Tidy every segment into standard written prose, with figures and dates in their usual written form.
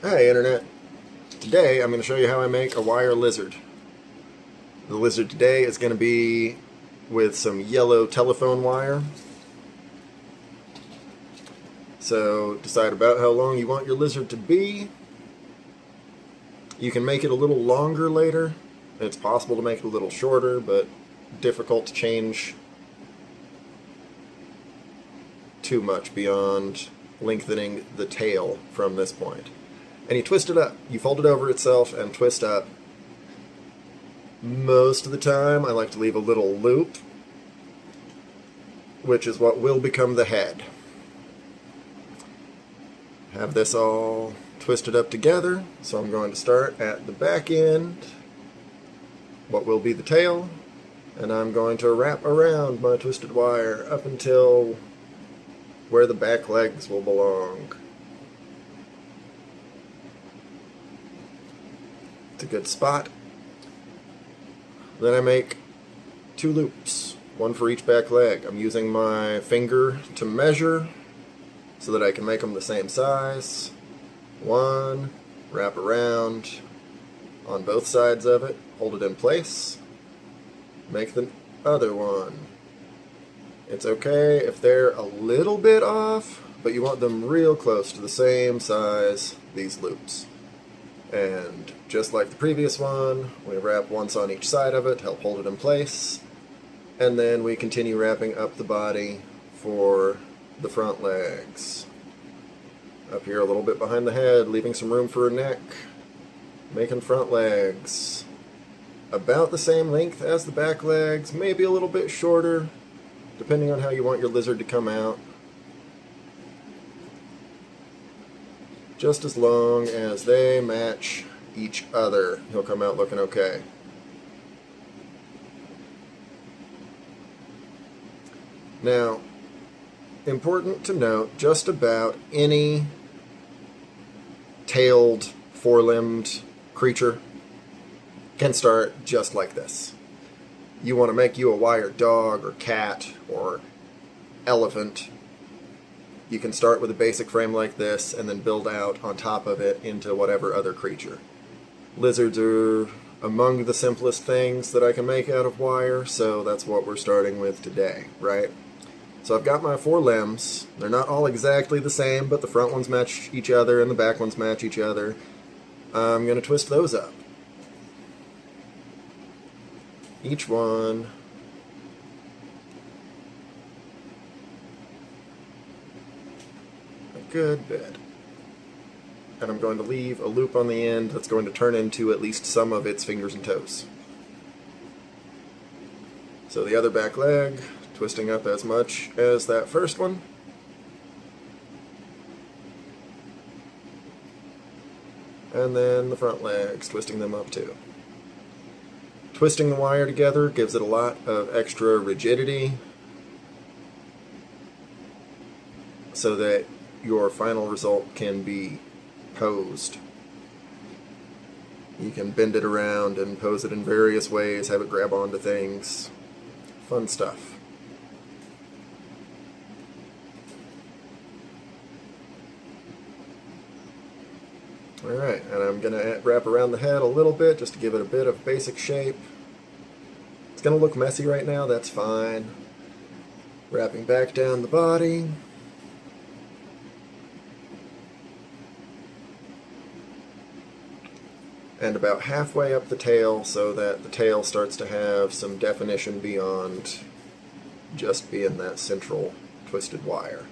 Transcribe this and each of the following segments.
Hi Internet. Today I'm going to show you how I make a wire lizard. The lizard today is going to be with some yellow telephone wire. So decide about how long you want your lizard to be. You can make it a little longer later. It's possible to make it a little shorter, but difficult to change too much beyond lengthening the tail from this point. And you twist it up. You fold it over itself and twist up. Most of the time, I like to leave a little loop, which is what will become the head. Have this all twisted up together, so I'm going to start at the back end, what will be the tail, and I'm going to wrap around my twisted wire up until where the back legs will belong. It's a good spot. Then I make 2 loops, one for each back leg. I'm using my finger to measure so that I can make them the same size. 1, wrap around on both sides of it, hold it in place, make the other one. It's okay if they're a little bit off, but you want them real close to the same size, these loops. And just like the previous one, we wrap once on each side of it to help hold it in place, and then we continue wrapping up the body for the front legs. Up here a little bit behind the head, leaving some room for a neck, making front legs about the same length as the back legs, maybe a little bit shorter, depending on how you want your lizard to come out. Just as long as they match each other, he'll come out looking okay. Now, important to note, just about any tailed, four-limbed creature can start just like this. You want to make you a wire dog or cat or elephant, you can start with a basic frame like this and then build out on top of it into whatever other creature. Lizards are among the simplest things that I can make out of wire, so that's what we're starting with today, right? So I've got my 4 limbs. They're not all exactly the same, but the front ones match each other and the back ones match each other. I'm going to twist those up. Each one a good bit. And I'm going to leave a loop on the end that's going to turn into at least some of its fingers and toes. So the other back leg, twisting up as much as that first one. And then the front legs, twisting them up too. Twisting the wire together gives it a lot of extra rigidity so that your final result can be posed. You can bend it around and pose it in various ways, have it grab onto things. Fun stuff. Alright, and I'm going to wrap around the head a little bit just to give it a bit of basic shape. It's going to look messy right now, that's fine. Wrapping back down the body. And about halfway up the tail so that the tail starts to have some definition beyond just being that central twisted wire.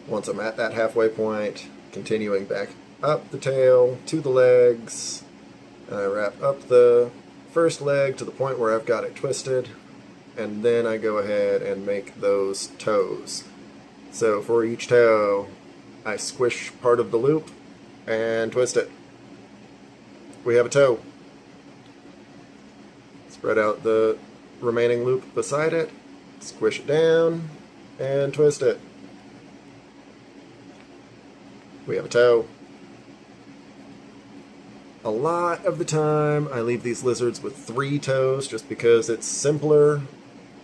Once I'm at that halfway point, continuing back up the tail to the legs, and I wrap up the first leg to the point where I've got it twisted, and then I go ahead and make those toes. So for each toe, I squish part of the loop and twist it. We have a toe. Spread out the remaining loop beside it, squish it down, and twist it. We have a toe. A lot of the time I leave these lizards with 3 toes just because it's simpler,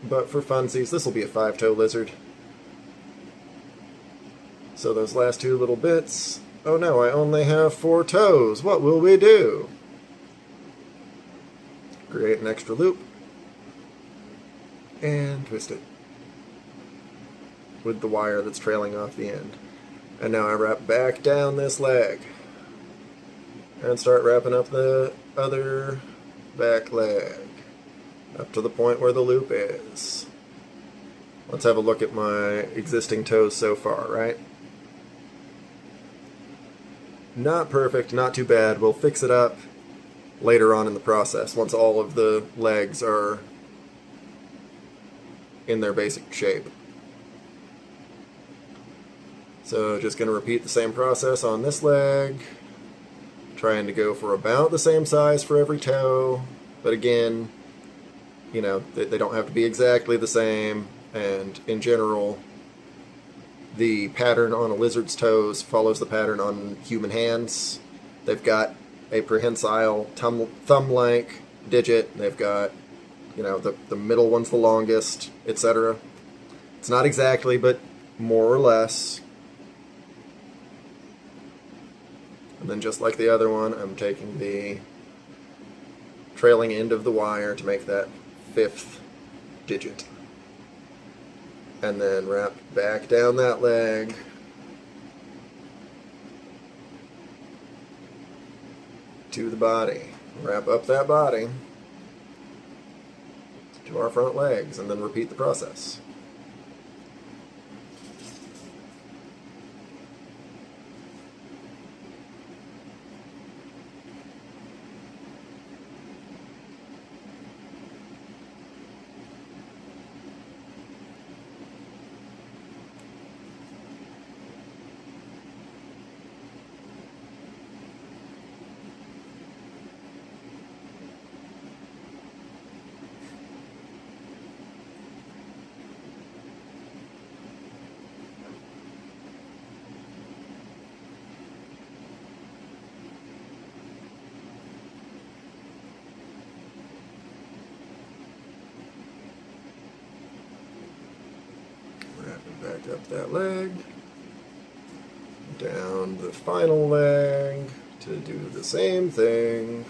but for funsies this will be a 5-toe lizard. So those last 2 little bits Oh no, I only have 4 toes. What will we do? Create an extra loop and twist it with the wire that's trailing off the end. And now I wrap back down this leg and start wrapping up the other back leg up to the point where the loop is. Let's have a look at my existing toes so far, right? Not perfect, not too bad. We'll fix it up later on in the process once all of the legs are in their basic shape. So just going to repeat the same process on this leg, trying to go for about the same size for every toe, but again, you know, they don't have to be exactly the same, and in general, the pattern on a lizard's toes follows the pattern on human hands. They've got a prehensile thumb-like digit, they've got, you know, the middle one's the longest, etc. It's not exactly, but more or less. And then just like the other one, I'm taking the trailing end of the wire to make that 5th digit. And then wrap back down that leg. To the body. Wrap up that body to our front legs, and then repeat the process. Back up that leg, down the final leg to do the same thing.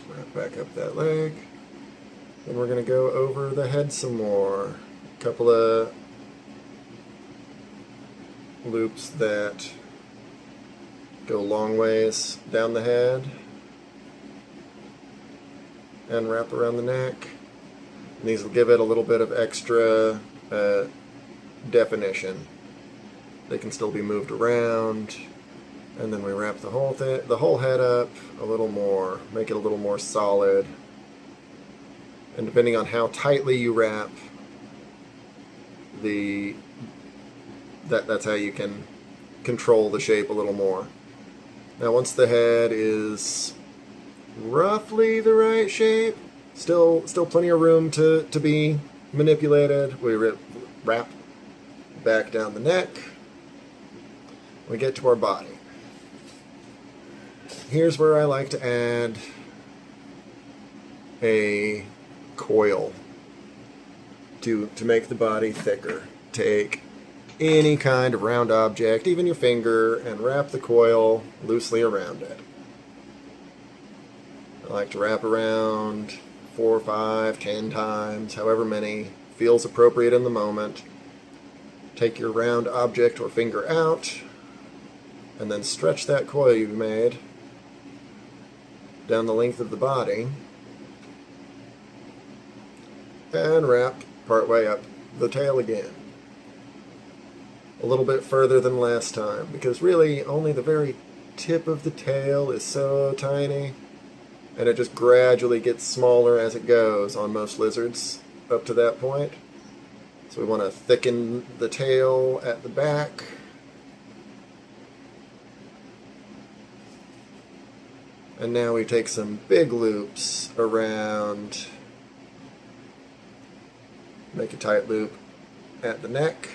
Wrap back up that leg. Then we're going to go over the head some more. A couple of loops that go long ways down the head and wrap around the neck. And these will give it a little bit of extra definition. They can still be moved around. And then we wrap the whole head up a little more, make it a little more solid. And depending on how tightly you wrap, that's how you can control the shape a little more. Now once the head is roughly the right shape, still plenty of room to be manipulated, we wrap back down the neck. We get to our body. Here's where I like to add a coil to make the body thicker. Take any kind of round object, even your finger, and wrap the coil loosely around it. I like to wrap around 4, 5, 10 times, however many feels appropriate in the moment. Take your round object or finger out, and then stretch that coil you've made down the length of the body, and wrap partway up the tail again. A little bit further than last time, because really only the very tip of the tail is so tiny. And it just gradually gets smaller as it goes on most lizards up to that point. So we want to thicken the tail at the back. And now we take some big loops around, make a tight loop at the neck,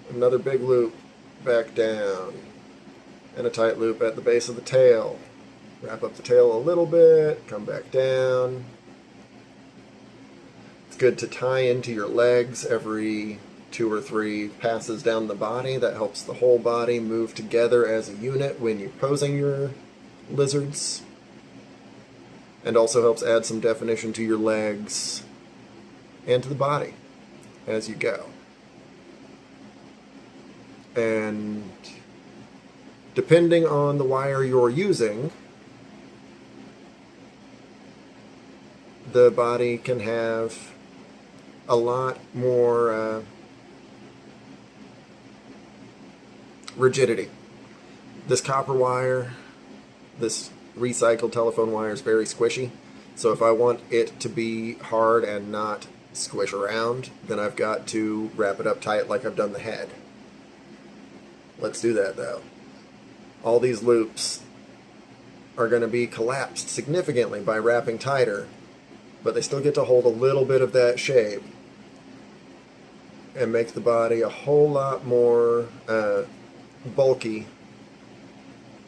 another big loop back down, and a tight loop at the base of the tail. Wrap up the tail a little bit, come back down. It's good to tie into your legs every 2 or 3 passes down the body. That helps the whole body move together as a unit when you're posing your lizards. And also helps add some definition to your legs and to the body as you go. And depending on the wire you're using, the body can have a lot more rigidity. This copper wire, this recycled telephone wire, is very squishy. So if I want it to be hard and not squish around, then I've got to wrap it up tight like I've done the head. Let's do that though. All these loops are going to be collapsed significantly by wrapping tighter, but they still get to hold a little bit of that shape and make the body a whole lot more bulky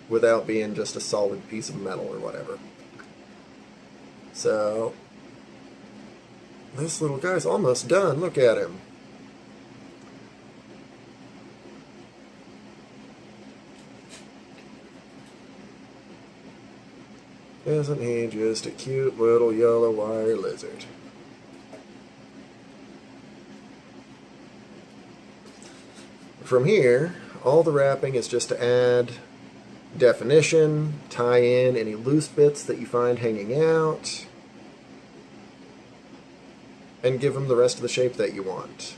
without being just a solid piece of metal or whatever. So this little guy's almost done. Look at him. Isn't he just a cute little yellow wire lizard? From here, all the wrapping is just to add definition, tie in any loose bits that you find hanging out, and give them the rest of the shape that you want.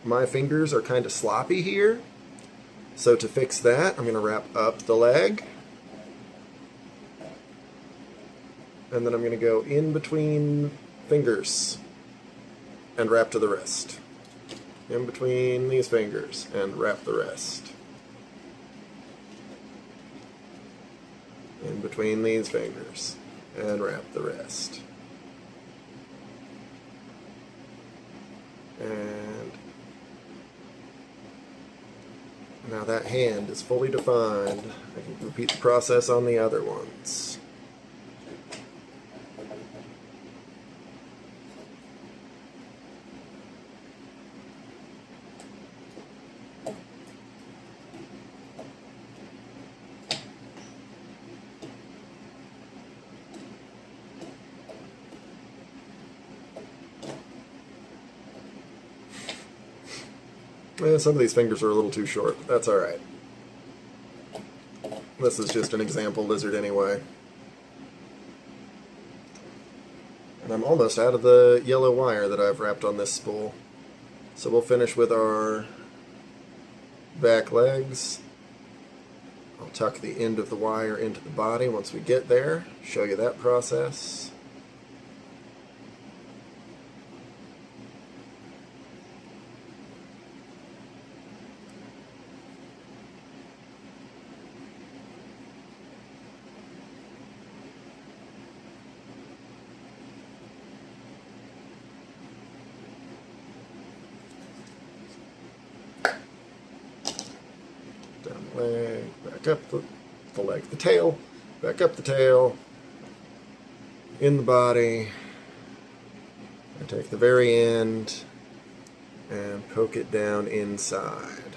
My fingers are kind of sloppy here, so to fix that, I'm going to wrap up the leg. And then I'm going to go in between fingers and wrap to the wrist. In between these fingers and wrap the rest. In between these fingers and wrap the rest. And now that hand is fully defined. I can repeat the process on the other ones. Some of these fingers are a little too short, but that's alright. This is just an example lizard anyway. And I'm almost out of the yellow wire that I've wrapped on this spool. So we'll finish with our back legs. I'll tuck the end of the wire into the body once we get there, show you that process. Down the leg, back up the leg, the tail, back up the tail, in the body. I take the very end and poke it down inside.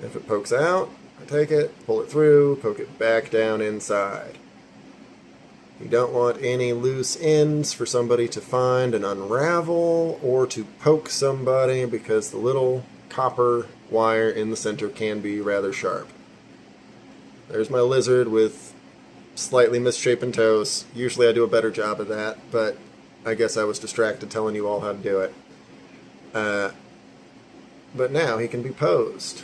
If it pokes out, I take it, pull it through, poke it back down inside. You don't want any loose ends for somebody to find and unravel, or to poke somebody, because the little copper wire in the center can be rather sharp. There's my lizard with slightly misshapen toes. Usually I do a better job of that, but I guess I was distracted telling you all how to do it. But now he can be posed.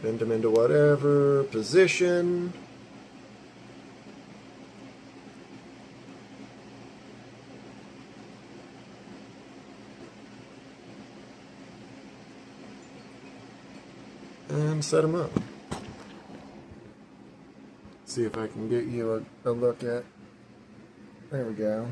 Bend them into whatever position. And set them up. See if I can get you a look at. There we go.